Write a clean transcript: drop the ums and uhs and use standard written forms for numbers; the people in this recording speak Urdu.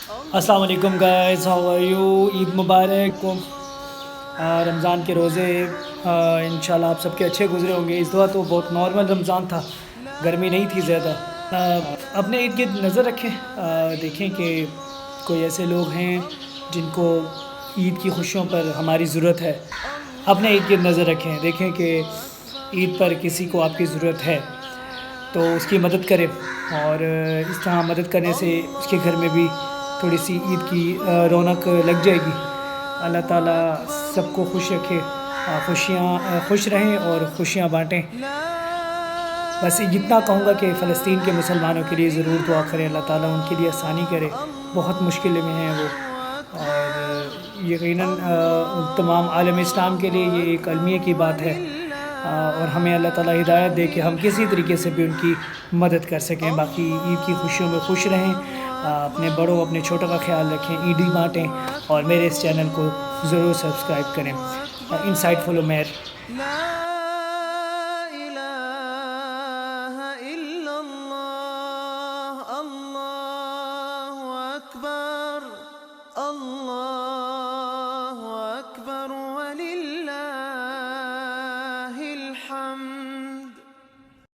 السلام علیکم گائز، ہاؤ آر یو؟ عید مبارک کو رمضان کے روزے انشاءاللہ آپ سب کے اچھے گزرے ہوں گے۔ اس دفعہ تو بہت نارمل رمضان تھا، گرمی نہیں تھی زیادہ۔ اپنے ارد گرد نظر رکھیں، دیکھیں کہ کوئی ایسے لوگ ہیں جن کو عید کی خوشیوں پر ہماری ضرورت ہے۔ اپنے ارد گرد نظر رکھیں، دیکھیں کہ عید پر کسی کو آپ کی ضرورت ہے تو اس کی مدد کریں، اور اس طرح مدد کرنے سے اس کے گھر میں بھی تھوڑی سی عید کی رونق لگ جائے گی۔ اللہ تعالیٰ سب کو خوش رکھے، خوش رہیں اور خوشیاں بانٹیں۔ بس جتنا کہوں گا کہ فلسطین کے مسلمانوں کے لیے ضرور دعا کریں، اللہ تعالیٰ ان کے لیے آسانی کرے، بہت مشکل میں ہیں وہ، اور یقیناً تمام عالم اسلام کے لیے یہ ایک المیہ کی بات ہے، اور ہمیں اللہ تعالیٰ ہدایت دے کہ ہم کسی طریقے سے بھی ان کی مدد کر سکیں۔ باقی عید کی خوشیوں میں خوش رہیں، اپنے بڑوں اپنے چھوٹوں کا خیال رکھیں، عیدی بانٹیں، اور میرے اس چینل کو ضرور سبسکرائب کریں۔ انسائٹ فل عمیر۔